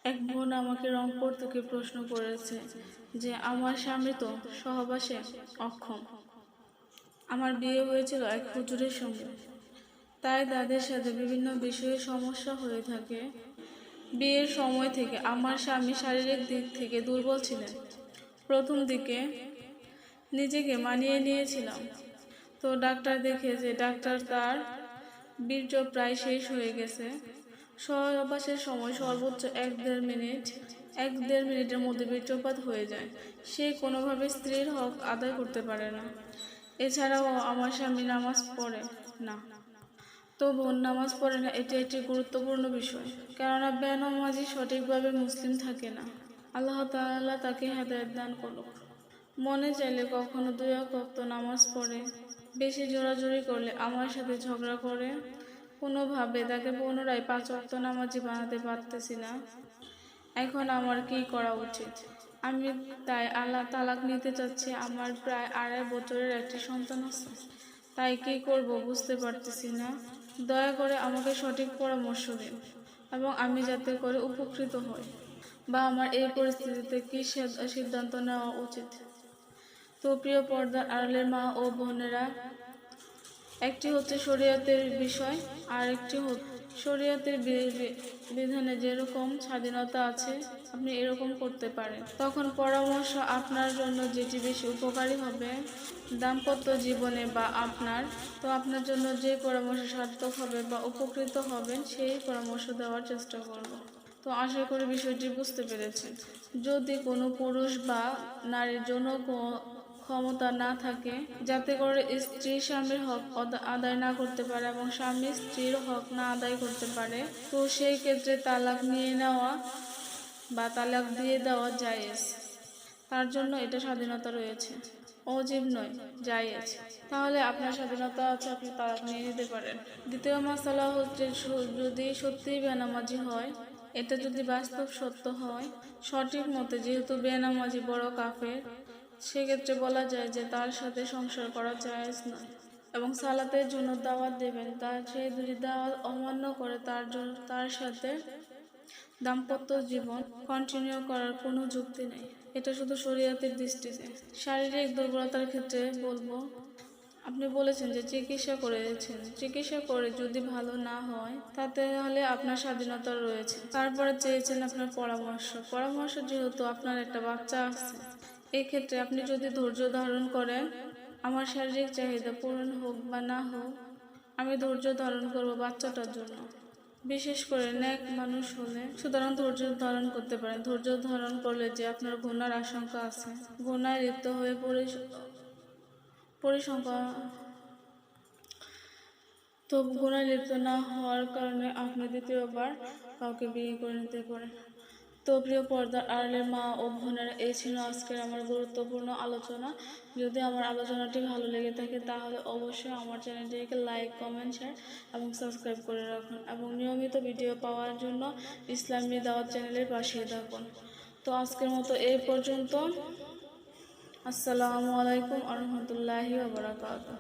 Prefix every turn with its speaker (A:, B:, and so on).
A: এক বোন আমাকে রংপুর থেকে প্রশ্ন করেছে যে আমার স্বামী তো সহবাসে অক্ষম। আমার বিয়ে হয়েছিল এক হুজুরের সঙ্গে, তাই তাদের সাথে বিভিন্ন বিষয়ে সমস্যা হয়ে থাকে। বিয়ের সময় থেকে আমার স্বামী শারীরিক দিক থেকে দুর্বল ছিলেন। প্রথম দিকে নিজেকে মানিয়ে নিয়েছিলাম, তো ডাক্তার দেখেছে ডাক্তার তার বীর্য প্রায় শেষ হয়ে গেছে। সহবাসের সময় সর্বোচ্চ 1-1.5 মিনিটের মধ্যে বীর্যপাত হয়ে যায়। সে কোনোভাবে স্ত্রীর হক আদায় করতে পারে না। এছাড়াও আমার স্বামী নামাজ পড়ে না। তো বোন নামাজ পড়ে না, এটি একটি গুরুত্বপূর্ণ বিষয়, কেননা বেনামাজি সঠিকভাবে মুসলিম থাকে না। আল্লাহ তাআলা তাকে হেদায়েত দান করুক। মনে চাইলে কখনো 2 ওয়াক্ত নামাজ পড়ে, বেশি জোরাজুরি করলে আমার সাথে ঝগড়া করে। কোনোভাবে তাকে পুনরায় 5 ওয়াক্ত নামাজি বানাতে পারতেছি না। এখন আমার কি করা উচিত? আমি তাই তালাক নিতে চাচ্ছি। আমার প্রায় 2.5 বছরের একটি সন্তান আছে, তাই কি করব বুঝতে পারতেছি না। দয়া করে আমাকে সঠিক পরামর্শ দিন এবং আমি যাতে করে উপকৃত হই, বা আমার এই পরিস্থিতিতে কি সিদ্ধান্ত নেওয়া উচিত। তো প্রিয় পর্দার আড়ালের মা ও বোনেরা, একটি হচ্ছে শরীয়তের বিষয়, আর একটি শরীয়তের বিধানে যেরকম স্বাধীনতা আছে আপনি এরকম করতে পারেন। তখন পরামর্শ আপনার জন্য যেটি বেশি উপকারী হবে দাম্পত্য জীবনে বা আপনার জন্য যে পরামর্শ সার্থক হবে বা উপকৃত হবেন সেই পরামর্শ দেওয়ার চেষ্টা করব। তো আশা করি বিষয়টি বুঝতে পেরেছেন। যদি কোনো পুরুষ বা নারীর জন্য ক্ষমতা না থাকে যাতে করে স্ত্রী স্বামীর হক আদায় না করতে পারে এবং স্বামী স্ত্রীর হক না আদায় করতে পারে, তো সেই ক্ষেত্রে তালাক নিয়ে নেওয়া বা তালাক দিয়ে দেওয়া জায়েজ। তার জন্য এটা স্বাধীনতা রয়েছে, ওয়াজিব নয়, জায়েজ। তাহলে আপনার স্বাধীনতা আছে, আপনি তালাক নিয়ে নিতে পারেন। দ্বিতীয় মাসালা হচ্ছে, যদি সত্যিই বেনামাজি হয়, এটা যদি বাস্তব সত্য হয় সঠিক মতে, যেহেতু বেনামাজি বড় কাফের, সেক্ষেত্রে বলা যায় যে তার সাথে সংসার করা জায়েজ নয় এবং সালাতের জন্য দাওয়াত দেবেন। সে যদি দাওয়াত অমান্য করে তার সাথে দাম্পত্য জীবন কন্টিনিউ করার কোনো যুক্তি নেই। এটা শুধু শরীয়তের দৃষ্টিতে। শারীরিক দুর্বলতার ক্ষেত্রে বলবো, আপনি বলেছেন যে চিকিৎসা করে যদি ভালো না হয় তাহলে আপনার স্বাধীনতা রয়েছে। তারপরে চেয়েছেন আপনার পরামর্শ যেহেতু আপনার একটা বাচ্চা আছে, এক্ষেত্রে আপনি যদি ধৈর্য ধারণ করেন, আমার শারীরিক চাহিদা পূরণ হোক বা না হোক, আমি ধৈর্য ধারণ করব বাচ্চাটার জন্য। বিশেষ করে নেক মানুষ হলে সুতরাং ধৈর্য ধারণ করতে পারেন। ধৈর্য ধারণ করলে যে আপনার গুনার আশঙ্কা আছে, গুনায় লিপ্ত হয়ে গুনায় লিপ্ত না হওয়ার কারণে আপনি দ্বিতীয়বার কাউকে বিয়ে করে নিতে পারেন। তো প্রিয় পর্দার আড়ালের মা ও বোনেরা, এই ছিল আজকের আমার গুরুত্বপূর্ণ আলোচনা। যদি আমার আলোচনাটি ভালো লেগে থাকে তাহলে অবশ্যই আমার চ্যানেলটিকে লাইক, কমেন্ট, শেয়ার এবং সাবস্ক্রাইব করে রাখুন এবং নিয়মিত ভিডিও পাওয়ার জন্য ইসলামী দাওয়াত চ্যানেলের পাশেই থাকুন। তো আজকের মতো এই পর্যন্ত। আসসালামু আলাইকুম ওয়া রাহমাতুল্লাহি ওয়া বারাকাতুহু।